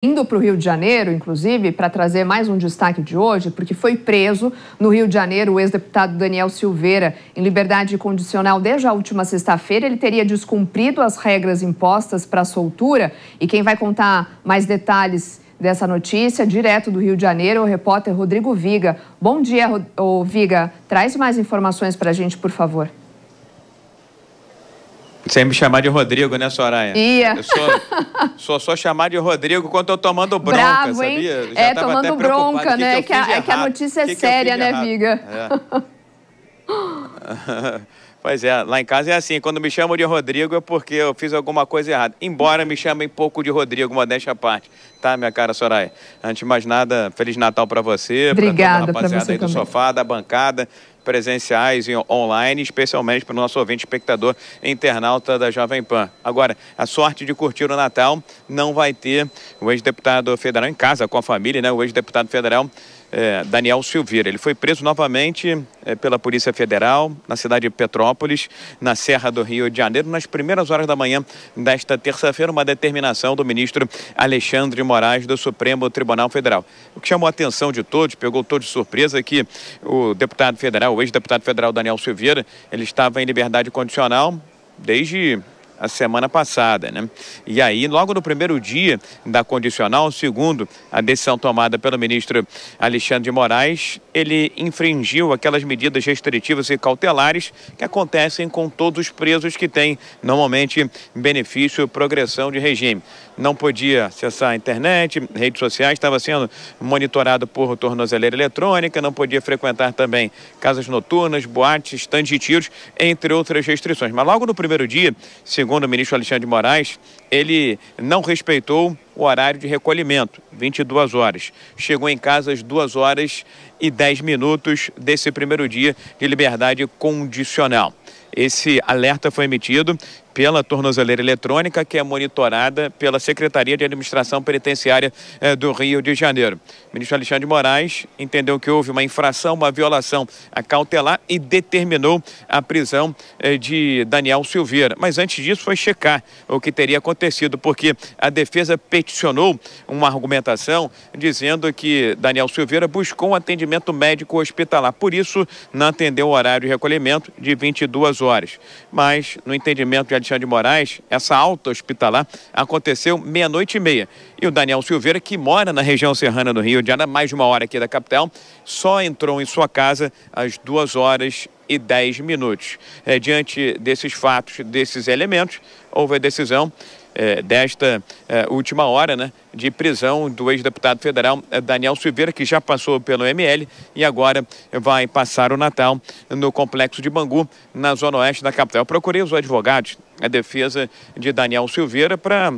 Indo para o Rio de Janeiro, inclusive, para trazer mais um destaque de hoje, porque foi preso no Rio de Janeiro o ex-deputado Daniel Silveira em liberdade condicional desde a última sexta-feira. Ele teria descumprido as regras impostas para a soltura. E quem vai contar mais detalhes dessa notícia, direto do Rio de Janeiro, é o repórter Rodrigo Viga. Bom dia, Viga. Traz mais informações para a gente, por favor. Sem me chamar de Rodrigo, né, Soraya? Ia. Eu sou chamar de Rodrigo quando eu tô tomando bronca, bravo, hein? sabia? Já tava tomando até bronca, né? É que a notícia é séria, né, Viga? Pois é, lá em casa é assim, quando me chamam de Rodrigo é porque eu fiz alguma coisa errada. Embora me chamem pouco de Rodrigo, modéstia à parte. Tá, minha cara Soraya? Antes de mais nada, Feliz Natal para você. Obrigada, para toda a rapaziada aí do também. sofá, da bancada, presenciais e online, especialmente para o nosso ouvinte espectador internauta da Jovem Pan. Agora, a sorte de curtir o Natal não vai ter o ex-deputado federal em casa com a família, né? O ex-deputado federal Daniel Silveira. Ele foi preso novamente pela Polícia Federal na cidade de Petrópolis, na Serra do Rio de Janeiro, nas primeiras horas da manhã desta terça-feira, uma determinação do ministro Alexandre de Moraes do Supremo Tribunal Federal. O que chamou a atenção de todos, pegou todos de surpresa, é que o deputado federal, o ex-deputado federal Daniel Silveira, ele estava em liberdade condicional desde a semana passada, né? E aí, logo no primeiro dia da condicional, segundo a decisão tomada pelo ministro Alexandre de Moraes, ele infringiu aquelas medidas restritivas e cautelares que acontecem com todos os presos que têm, normalmente, benefício, progressão de regime. Não podia acessar a internet, redes sociais, estava sendo monitorado por tornozeleira eletrônica, não podia frequentar também casas noturnas, boates, estandes de tiros, entre outras restrições. Mas logo no primeiro dia, segundo o ministro Alexandre de Moraes, ele não respeitou o horário de recolhimento, 22 horas. Chegou em casa às 2h10 desse primeiro dia de liberdade condicional. Esse alerta foi emitido pela tornozeleira eletrônica, que é monitorada pela Secretaria de Administração Penitenciária do Rio de Janeiro. O ministro Alexandre de Moraes entendeu que houve uma infração, uma violação a cautelar e determinou a prisão de Daniel Silveira. Mas antes disso foi checar o que teria acontecido, porque a defesa peticionou uma argumentação dizendo que Daniel Silveira buscou um atendimento médico hospitalar. Por isso, não atendeu o horário de recolhimento de 22 horas. Mas, no entendimento de Alexandre de Moraes, essa alta hospitalar aconteceu 00h30. E o Daniel Silveira, que mora na região serrana do Rio de Janeiro, mais de uma hora aqui da capital, só entrou em sua casa às 2h10. Diante desses fatos, desses elementos, houve a decisão desta última hora, né, de prisão do ex-deputado federal Daniel Silveira, que já passou pelo ML e agora vai passar o Natal no Complexo de Bangu, na zona oeste da capital. Eu procurei os advogados, a defesa de Daniel Silveira, para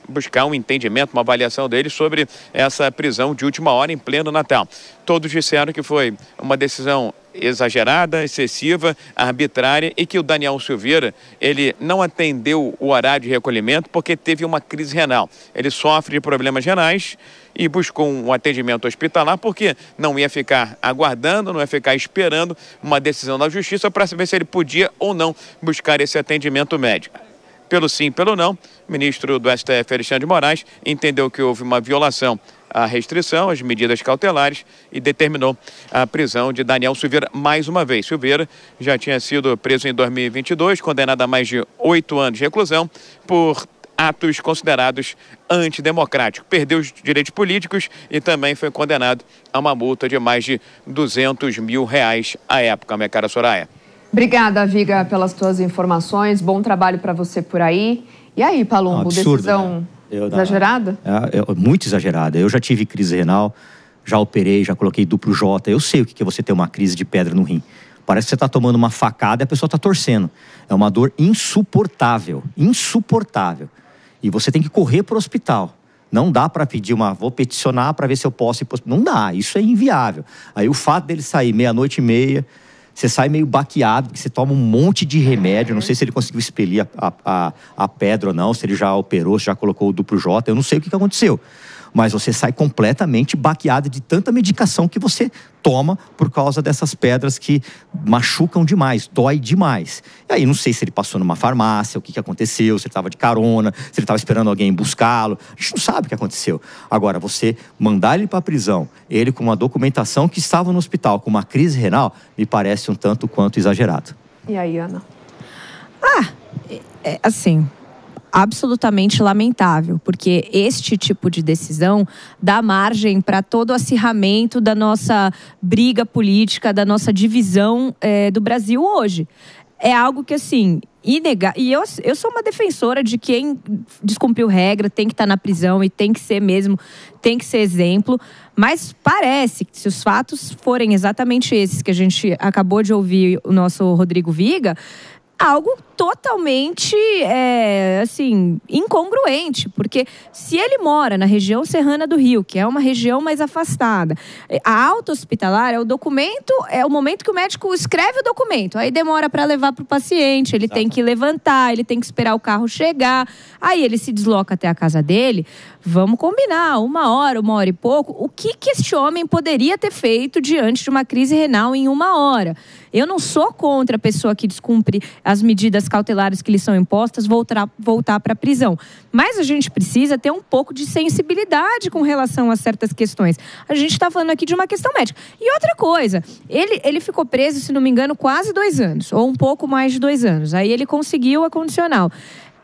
buscar um entendimento, uma avaliação deles sobre essa prisão de última hora em pleno Natal. Todos disseram que foi uma decisão exagerada, excessiva, arbitrária e que o Daniel Silveira, ele não atendeu o horário de recolhimento porque teve uma crise renal. Ele sofre de problemas renais e buscou um atendimento hospitalar porque não ia ficar aguardando, não ia ficar esperando uma decisão da justiça para saber se ele podia ou não buscar esse atendimento médico. Pelo sim, pelo não, o ministro do STF, Alexandre de Moraes, entendeu que houve uma violação à restrição, às medidas cautelares e determinou a prisão de Daniel Silveira mais uma vez. Silveira já tinha sido preso em 2022, condenado a mais de 8 anos de reclusão por atos considerados antidemocráticos. Perdeu os direitos políticos e também foi condenado a uma multa de mais de R$200 mil à época, minha cara Soraya. Obrigada, Viga, pelas tuas informações. Bom trabalho para você por aí. E aí, Palumbo, absurdo, decisão né? Exagerada? Muito exagerada. Eu já tive crise renal, já operei, já coloquei duplo J. Eu sei o que é você ter uma crise de pedra no rim. Parece que você está tomando uma facada e a pessoa está torcendo. É uma dor insuportável, insuportável. E você tem que correr para o hospital. Não dá para pedir vou peticionar para ver se eu posso ir para o hospital. Não dá, isso é inviável. Aí o fato dele sair 00h30, você sai meio baqueado, porque você toma um monte de remédio. Não sei se ele conseguiu expelir a pedra ou não, se ele já operou, se já colocou o duplo J. Eu não sei o que aconteceu. mas você sai completamente baqueado de tanta medicação que você toma por causa dessas pedras que machucam demais, dói demais. E aí não sei se ele passou numa farmácia, o que aconteceu, se ele estava de carona, se ele estava esperando alguém buscá-lo. A gente não sabe o que aconteceu. Agora, você mandar ele para a prisão, ele com uma documentação que estava no hospital, com uma crise renal, me parece um tanto quanto exagerado. E aí, Ana? Assim, absolutamente lamentável, porque este tipo de decisão dá margem para todo o acirramento da nossa briga política, da nossa divisão do Brasil hoje. É algo que, assim, inegável. E eu sou uma defensora de quem descumpriu regra tem que estar na prisão e tem que ser mesmo, tem que ser exemplo. Mas parece que se os fatos forem exatamente esses que a gente acabou de ouvir o nosso Rodrigo Viga, algo totalmente, assim, incongruente, porque se ele mora na região serrana do Rio, que é uma região mais afastada, a alta hospitalar é o documento, é o momento que o médico escreve o documento, aí demora para levar para o paciente, ele tem que levantar, ele tem que esperar o carro chegar, aí ele se desloca até a casa dele. Vamos combinar, uma hora e pouco, o que este homem poderia ter feito diante de uma crise renal em uma hora? Eu não sou contra a pessoa que descumpre as medidas cautelares que lhe são impostas voltar para a prisão. Mas a gente precisa ter um pouco de sensibilidade com relação a certas questões. A gente está falando aqui de uma questão médica. E outra coisa, ele ficou preso, se não me engano, quase 2 anos, ou um pouco mais de 2 anos. Aí ele conseguiu a condicional.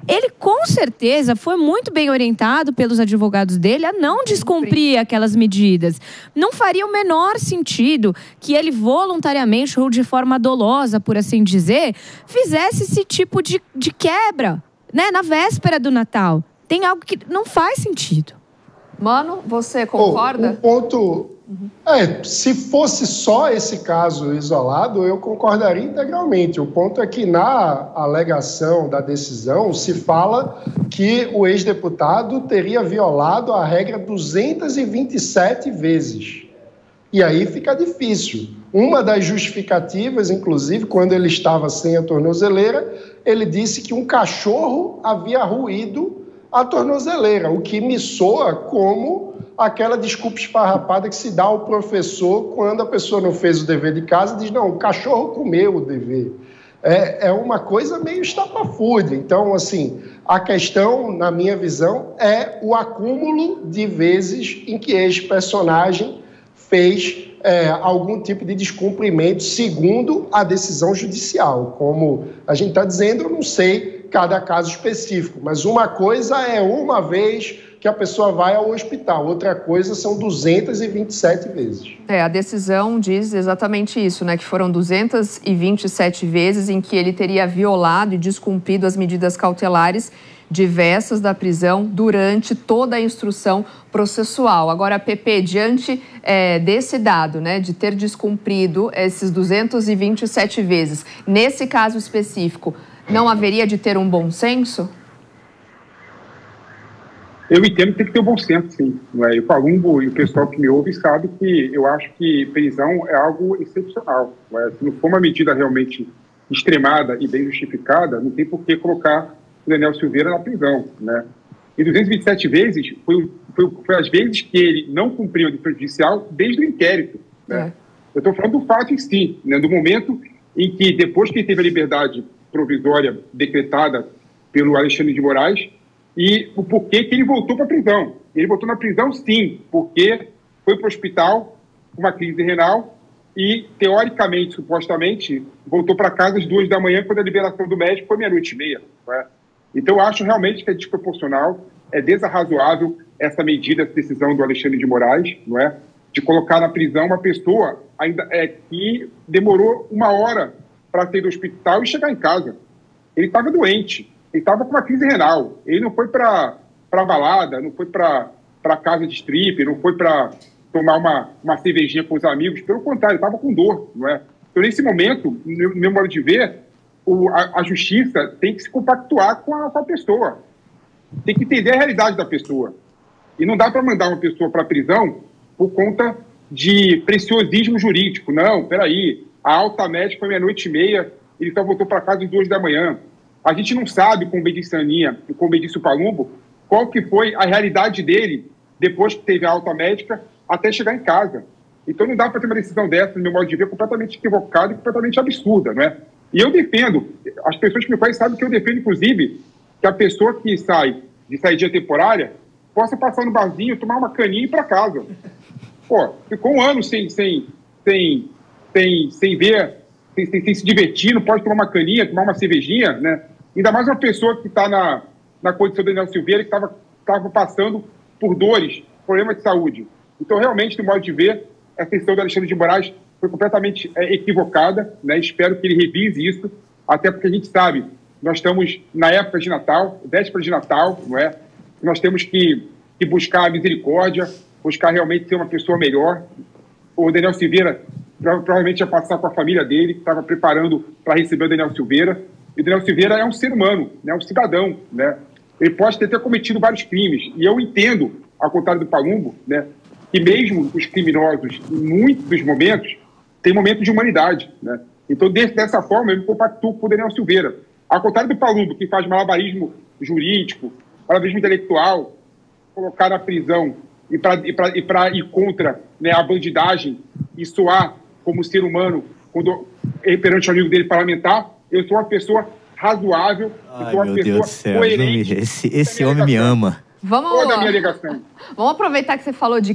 Ele, com certeza, foi muito bem orientado pelos advogados dele a não descumprir aquelas medidas. Não faria o menor sentido que ele voluntariamente, ou de forma dolosa, por assim dizer, fizesse esse tipo de quebra, né, na véspera do Natal. Tem algo que não faz sentido. Mano, você concorda? O ponto... se fosse só esse caso isolado, eu concordaria integralmente. O ponto é que na alegação da decisão se fala que o ex-deputado teria violado a regra 227 vezes. E aí fica difícil. Uma das justificativas, inclusive, quando ele estava sem a tornozeleira, ele disse que um cachorro havia roído a tornozeleira, o que me soa como aquela desculpa esfarrapada que se dá ao professor quando a pessoa não fez o dever de casa e diz, não, o cachorro comeu o dever. É uma coisa meio estapafúrdia. Então, assim, a questão, na minha visão, é o acúmulo de vezes em que esse personagem fez algum tipo de descumprimento segundo a decisão judicial. Como a gente está dizendo, eu não sei cada caso específico, mas uma coisa é uma vez que a pessoa vai ao hospital, outra coisa são 227 vezes. A decisão diz exatamente isso, né? Que foram 227 vezes em que ele teria violado e descumprido as medidas cautelares diversas da prisão durante toda a instrução processual. Agora, Pepe, diante desse dado, né, de ter descumprido esses 227 vezes, nesse caso específico, não haveria de ter um bom senso? Eu entendo que tem que ter um bom senso, sim. O Palumbo e o pessoal que me ouve sabe que eu acho que prisão é algo excepcional. Se não for uma medida realmente extremada e bem justificada, não tem por que colocar o Daniel Silveira na prisão. E 227 vezes foi as vezes que ele não cumpriu a decisão judicial desde o inquérito. Eu estou falando do fato em si, do momento em que, depois que ele teve a liberdade provisória decretada pelo Alexandre de Moraes, e o porquê que ele voltou para a prisão. Ele voltou na prisão, sim, porque foi para o hospital com uma crise renal e, teoricamente, supostamente, voltou para casa às 2 da manhã, quando a liberação do médico foi 00:30. Então, eu acho realmente que é desproporcional, é desarrazoável essa medida, essa decisão do Alexandre de Moraes, de colocar na prisão uma pessoa ainda que demorou 1 hora para sair do hospital e chegar em casa. Ele estava doente. Ele estava com uma crise renal. Ele não foi para balada, não foi para casa de strip, não foi para tomar uma cervejinha com os amigos. Pelo contrário, ele estava com dor. Então, nesse momento, no meu modo de ver, a justiça tem que se compactuar com a pessoa. Tem que entender a realidade da pessoa. E não dá para mandar uma pessoa para a prisão por conta de preciosismo jurídico. Não, peraí, a alta médica foi 00:30, ele só voltou para casa às 2 da manhã. A gente não sabe, como bem disse a Aninha e como bem disse o Palumbo, qual que foi a realidade dele depois que teve a alta médica, até chegar em casa. Então não dá para ter uma decisão dessa, no meu modo de ver, completamente equivocada e completamente absurda, não é? E eu defendo, as pessoas que me conhecem sabem que eu defendo, inclusive, que a pessoa que sai de saída temporária possa passar no barzinho, tomar uma caninha e ir para casa. Pô, ficou um ano sem se divertir, não pode tomar uma caninha, tomar uma cervejinha, né? Ainda mais uma pessoa que está na condição do Daniel Silveira, que estava passando por dores, problemas de saúde. Então, realmente, no modo de ver, essa decisão do Alexandre de Moraes foi completamente equivocada, né? Espero que ele revise isso, até porque a gente sabe, nós estamos na época de Natal, véspera de Natal, não é? Nós temos que buscar a misericórdia, buscar realmente ser uma pessoa melhor. O Daniel Silveira provavelmente ia passar com a família dele, que estava preparando para receber o Daniel Silveira. E o Daniel Silveira é um ser humano, né? Um cidadão, né? Ele pode ter cometido vários crimes. E eu entendo, ao contrário do Palumbo, né, que mesmo os criminosos, em muitos momentos, têm momentos de humanidade, né? Então, dessa forma, eu me compactuo com o Daniel Silveira. Ao contrário do Palumbo, que faz malabarismo jurídico, malabarismo intelectual, colocar na prisão e para ir contra, né, a bandidagem e soar como ser humano perante o amigo dele parlamentar, eu sou uma pessoa razoável, eu sou uma pessoa coerente. Esse homem me ama. Vamos aproveitar que você falou de